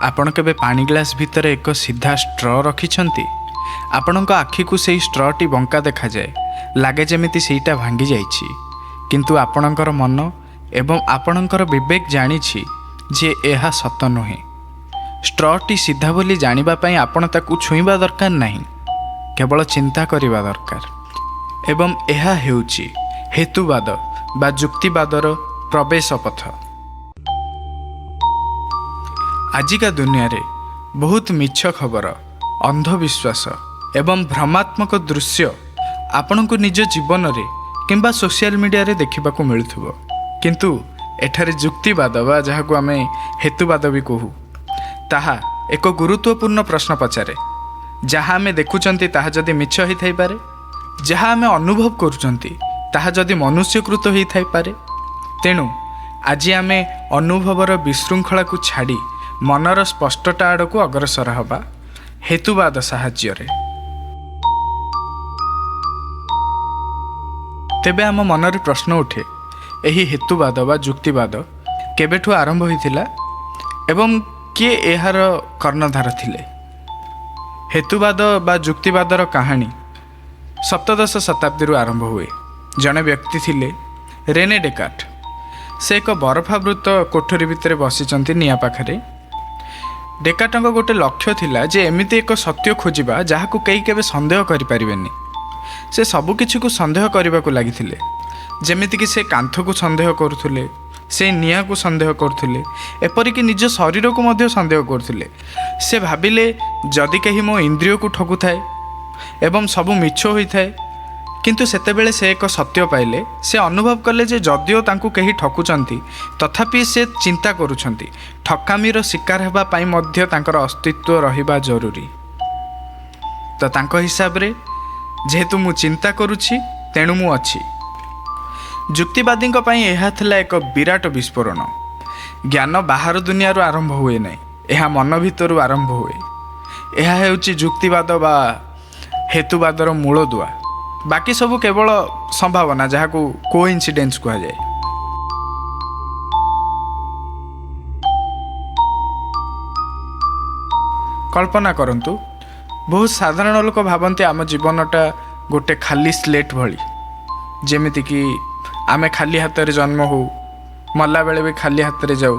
आपण केबे पानी ग्लास भितर एक सीधा स्ट्र रखिछंती। आपणक आखि को सेई स्ट्रटी बंका देखा जाए, लागे जेमिति सेईटा भांगी जाइछि, किंतु आपणकर मन एवं आपणकर विवेक जानिछि जे एहा सत नुहे। स्ट्रटी सीधा बोली जानिबा पई आपण ताकू छुईबा दरकार नाही, केवल चिंता करिबा दरकार। एवं एहा हेउछि हेतुवाद बा जुक्तिवादर प्रवेश पथ। आजिका दुनिया रे बहुत मिछ खबर, अंधविश्वास एवं भ्रमात्मक दृश्य आपण को निज जीवन रे किंबा सोशल मीडिया रे देखिबा को मिलुथबो, किंतु एठारे जुक्तिवाद बा जहाको आमे हेतुवाद भी कहू, ताहा एक गुरुत्वपूर्ण प्रश्न पचारे। जहाँ आमे देखुचंती ताहा जदि मिछ होई थाई पारे, जहाँ आमे अनुभव करूचंती ताहा जदि मनुष्यकृत होई थाई पारे। तेणु आज आमे अनुभवर विशृंखला को छाड़ी मनर स्पष्टता आड़क अग्रसर हवा हेतुवाद साहाय्य रे। तेबे आम मनरे प्रश्न उठे, एही हेतुवाद बा जुक्तिवाद केबेठु आरंभ होइथिला एवं किए एहार कर्णधार थिले। हेतुवाद बा जुक्तिवादर कहानी सप्तदश शताब्दी आरंभ हुए। जने व्यक्ति थिले रेने डेकार्ट। से एक बरफावृत कोठरी भितर बसिचंती निया पाखरे। डेकार्टଙ୍କ गोटे लक्ष्य थिला जे एमिति एक सत्य खोजिबा जहाकू कई केबे संदेह करि परिबेनी। से सबु किछि को संदेह करबा को लागिथिले, जेमिति कि से कांथ को संदेह करुथुले, से निया को संदेह करुथुले, एपरि कि निज शरीर को मध्य संदेह करुथुले। से भाबिले जदि कहीं मो इंद्रिय को ठगु थाए एवं सबु मिछ होई थाए, किंतु सेतेबेले से एक सत्य पाइले। से अनुभव कले जे जदिओ तांकु कहीं ठकुचंती तथापि से चिंता करुछंती ठकामीर शिकार हेबा पाई मध्य तांकर अस्तित्व रहिबा जरूरी। तो तांको हिसाब रे जेहेतु मु चिंता करुछि तेणु मु अछि। जुक्तिवादी पई एहा थिला एक विराट विस्फोरण। ज्ञान बाहर दुनिया रो आरंभ हुए नहीं, एहा मन भितर आरंभ हुए। एहा हेउछि जुक्तिवाद बा हेतुवादर मूल दुआ। बाकी सबू केवल संभावना, जहाँ को कोइंसिडेंस कहा जाए। कल्पना करंतु, बहुत साधारण लोक भावन्ति आम जीवनटा गोटे खाली स्लेट भली, जेमिति कि आमे खाली हाथ रे जन्म हो, मल्ला बेले भी खाली हाथ रे जाऊ,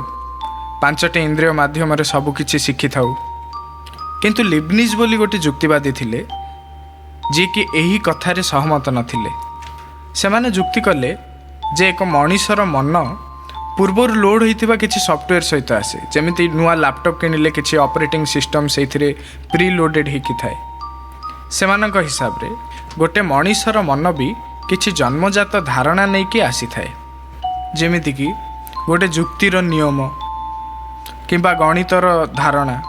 5टी इंद्रिय माध्यम रे सबु किछि शिखि थाऊ। किंतु लिबनिज बोली गोटे जुक्तिवादी थिले जे कि एही कथारे सहमत नथिले। सेमाने जुक्ति कले जे एक मनीषर मन पूर्वर लोड होइथिबा किछि सॉफ्टवेयर सहित आसे, जेमिति नुआ लैपटॉप किनिले किछि ऑपरेटिंग सिस्टम सेथिरे प्री लोडेड हेकि थाए। सेमानक हिसाब रे गोटे मनीषर मन भी किछि जन्मजात धारणा नै कि आसी थाए, जेमिति कि गोटे जुक्तिर नियम किंबा गणितर धारणा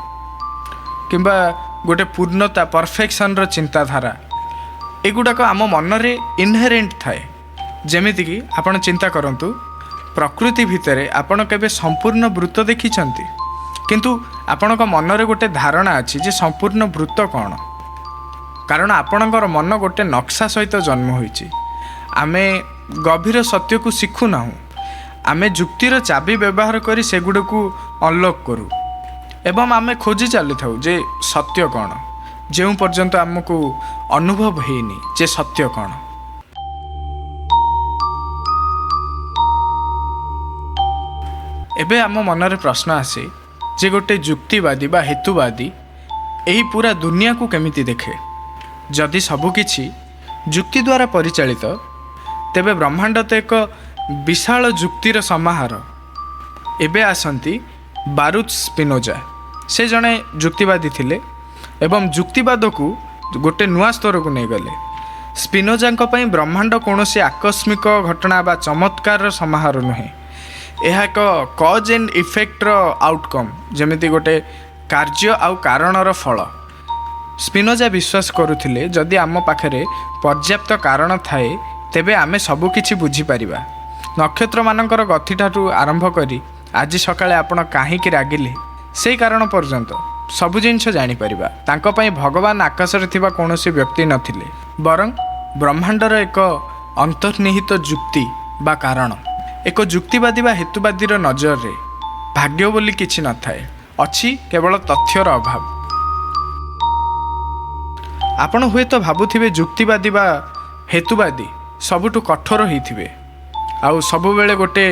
किंबा गोटे पूर्णता परफेक्शन रो चिंताधारा, एगुड़ाक आम मन रे इनहेरेंट थाए। जेमिति कि आपण चिंता करंतु, प्रकृति भितरे आपण केबे संपूर्ण वृत्त देखिछंती, किंतु आपणक मन रे गोटे धारणा अछि जे संपूर्ण वृत्त कौन, कारण आपणकर मन गोटे नक्शा सहित जन्म होइछि। आमे गभीर सत्य को शिखु नाहु, आमे जुक्तिर चाबी व्यवहार करी सेगुड़ को अनलॉक करू एवं आमे खोजी चली थाउ जे सत्य कौन, जेउ पर्यंत आमको अनुभव हेनी जे सत्य कौन। एबे आम मनरे प्रश्न आसे जे गोटे जुक्तिवादी बा हेतुवादी एही पूरा दुनिया को केमिति देखे। जदि सबुकिछि जुक्ति द्वारा परिचालित, तेबे ब्रह्मांड तो एक विशाल जुक्तिर समाहार। एबे आसंती बारुच स्पिनोजा। से जड़े जुक्तिवादी थिले एवं जुक्तिवाद को गोटे नुआ स्तर को नहीं गले। स्पिनोजा पई ब्रह्मांड कौनसी आकस्मिक घटना बा चमत्कार समाहार नुहे, यह एक कज एंड इफेक्टर आउटकम, जेमिति गोटे कार्य आउ कारणर फल। स्पिनोजा विश्वास करुथिले जदि आम पाखरे पर्याप्त कारण थाए तेबे आमे सबु किछि बुझी परिबा। नक्षत्र मानकर गति ठारू आरंभ करी आज सकाळे आपण काहीकि रागिले से कारण पर्यंत सबु जिनिष जानी परिबा। तांको पई भगवान आकाशरे थिबा कौनसी व्यक्ति नथिले, बरं ब्रह्मांडर एक अंतर्निहित जुक्ति बा कारण। एक जुक्तिवादी बा हेतुवादीर नजर रे भाग्य बोली किछि न थाए, ଅଛି କେବଳ ତଥ୍ୟର ଅଭାବ। ଆପଣ ହୁଏତ ଭାବୁଥିବେ ଯୁକ୍ତିବାଦୀ ବା ହେତୁବାଦୀ ସବୁଠୁ କଠୋର ହେଇଥିବେ ଆଉ ସବୁବେଳେ ଗୋଟେ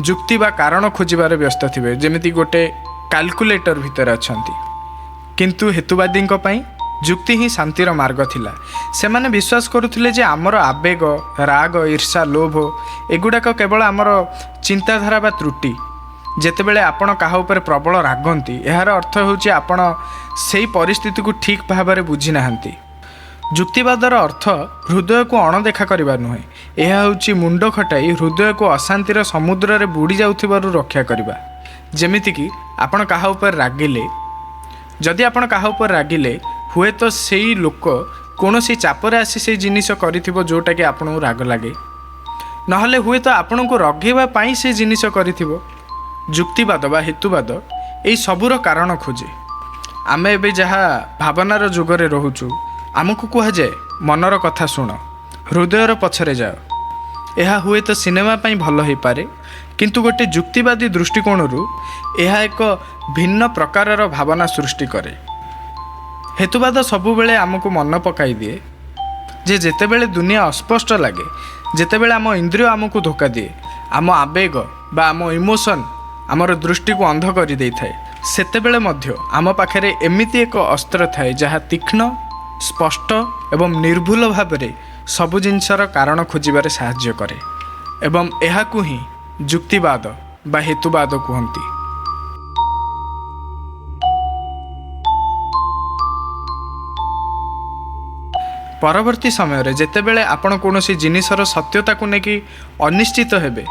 ଯୁକ୍ତି ବା କାରଣ ଖୋଜିବାରେ ବ୍ୟସ୍ତ ଥିବେ, ଯେମିତି ଗୋଟେ କାଲକୁଲେଟର ଭିତରେ ଅଛନ୍ତି। କିନ୍ତୁ ହେତୁବାଦୀଙ୍କ ପାଇଁ ଯୁକ୍ତି ହିଁ ଶାନ୍ତିର ମାର୍ଗ ଥିଲା। ସେମାନେ ବିଶ୍ୱାସ କରୁଥିଲେ ଯେ ଆମର ଆବେଗ, ରାଗ, ଈର୍ଷା, ଲୋଭ ଏଗୁଡ଼ାକ କେବଳ ଆମର ଚିନ୍ତାଧାରା ବା ତ୍ରୁଟି। ଯେତେବେଳେ ଆପଣ କାହା ଉପରେ ପ୍ରବଳ ରାଗନ୍ତି, ଏହାର ଅର୍ଥ ହେଉଛି ଆପଣ ସେଇ ପରିସ୍ଥିତିକୁ ଠିକ୍ ଭାବରେ ବୁଝି ନାହାନ୍ତି। ଯୁକ୍ତିବାଦର ଅର୍ଥ ହୃଦୟକୁ ଅଣଦେଖା କରିବା ନୁହେଁ, ଏହା ହେଉଛି ମୁଣ୍ଡ ଖଟାଇ ହୃଦୟକୁ ଅଶାନ୍ତିର ସମୁଦ୍ରରେ ବୁଡ଼ି ଯାଉଥିବାରୁ ରକ୍ଷା କରିବା। ଯେମିତିକି ଆପଣ କାହା ଉପରେ ରାଗିଲେ, ଯଦି ଆପଣ କାହା ଉପରେ ରାଗିଲେ ହୁଏତ ସେଇ ଲୋକ କୌଣସି ଚାପରେ ଆସି ସେଇ ଜିନିଷ କରିଥିବ ଯେଉଁଟାକି ଆପଣଙ୍କୁ ରାଗ ଲାଗେ, ନହେଲେ ହୁଏତ ଆପଣଙ୍କୁ ରଗେଇବା ପାଇଁ ସେ ଜିନିଷ କରିଥିବ। ଯୁକ୍ତିବାଦ ବା ହେତୁବାଦ ଏହି ସବୁର କାରଣ ଖୋଜେ। ଆମେ ଏବେ ଯାହା ଭାବନାର ଯୁଗରେ ରହୁଛୁ, ଆମକୁ କୁହାଯାଏ ମନର କଥା ଶୁଣ, ହୃଦୟର ପଛରେ ଯାଅ। ଏହା ହୁଏତ ସିନେମା ପାଇଁ ଭଲ ହୋଇପାରେ, କିନ୍ତୁ ଗୋଟେ ଯୁକ୍ତିବାଦୀ ଦୃଷ୍ଟିକୋଣରୁ ଏହା ଏକ ଭିନ୍ନ ପ୍ରକାରର ଭାବନା ସୃଷ୍ଟି କରେ। ହେତୁବାଦ ସବୁବେଳେ ଆମକୁ ମନେ ପକାଇ ଦିଏ ଯେ ଯେତେବେଳେ ଦୁନିଆ ଅସ୍ପଷ୍ଟ ଲାଗେ, ଯେତେବେଳେ ଆମ ଇନ୍ଦ୍ରିୟ ଆମକୁ ଧୋକା ଦିଏ, ଆମ ଆବେଗ ବା ଆମ ଇମୋସନ୍ ଆମର ଦୃଷ୍ଟିକୁ ଅନ୍ଧ କରିଦେଇଥାଏ, ସେତେବେଳେ ମଧ୍ୟ ଆମ ପାଖରେ ଏମିତି ଏକ ଅସ୍ତ୍ର ଥାଏ ଯାହା ତୀକ୍ଷ୍ଣ, ସ୍ପଷ୍ଟ ଏବଂ ନିର୍ଭୁଲ ଭାବରେ ସବୁ ଜିନିଷର କାରଣ ଖୋଜିବାରେ ସାହାଯ୍ୟ କରେ। ଏବଂ ଏହାକୁ ହିଁ ଯୁକ୍ତିବାଦ ବା ହେତୁବାଦ କୁହନ୍ତି। ପରବର୍ତ୍ତୀ ସମୟରେ ଯେତେବେଳେ ଆପଣ କୌଣସି ଜିନିଷର ସତ୍ୟତାକୁ ନେଇକି ଅନିଶ୍ଚିତ ହେବେ,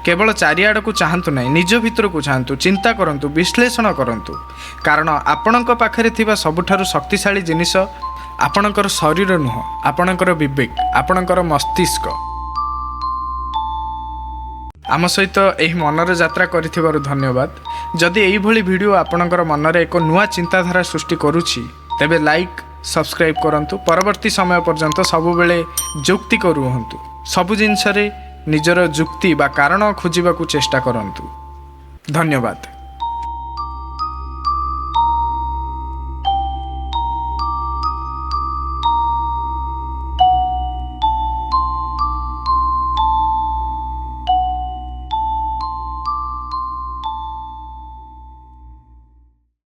କେବଳ ଚାରିଆଡ଼କୁ ଚାହାନ୍ତୁ ନାହିଁ, ନିଜ ଭିତରକୁ ଚାହାନ୍ତୁ, ଚିନ୍ତା କରନ୍ତୁ, ବିଶ୍ଳେଷଣ କରନ୍ତୁ। କାରଣ ଆପଣଙ୍କ ପାଖରେ ଥିବା ସବୁଠାରୁ ଶକ୍ତିଶାଳୀ ଜିନିଷ ଆପଣଙ୍କର ଶରୀର ନୁହଁ, ଆପଣଙ୍କର ବିବେକ, ଆପଣଙ୍କର ମସ୍ତିଷ୍କ। ଆମ ସହିତ ଏହି ମନର ଯାତ୍ରା କରିଥିବାରୁ ଧନ୍ୟବାଦ। ଯଦି ଏଇଭଳି ଭିଡ଼ିଓ ଆପଣଙ୍କର ମନରେ ଏକ ନୂଆ ଚିନ୍ତାଧାରା ସୃଷ୍ଟି କରୁଛି, ତେବେ ଲାଇକ୍, ସବସ୍କ୍ରାଇବ୍ କରନ୍ତୁ। ପରବର୍ତ୍ତୀ ସମୟ ପର୍ଯ୍ୟନ୍ତ ସବୁବେଳେ ଯୌକ୍ତିକ ରୁହନ୍ତୁ। ସବୁ ଜିନିଷରେ ନିଜର ଯୁକ୍ତି ବା କାରଣ ଖୋଜିବାକୁ ଚେଷ୍ଟା କରନ୍ତୁ। ଧନ୍ୟବାଦ।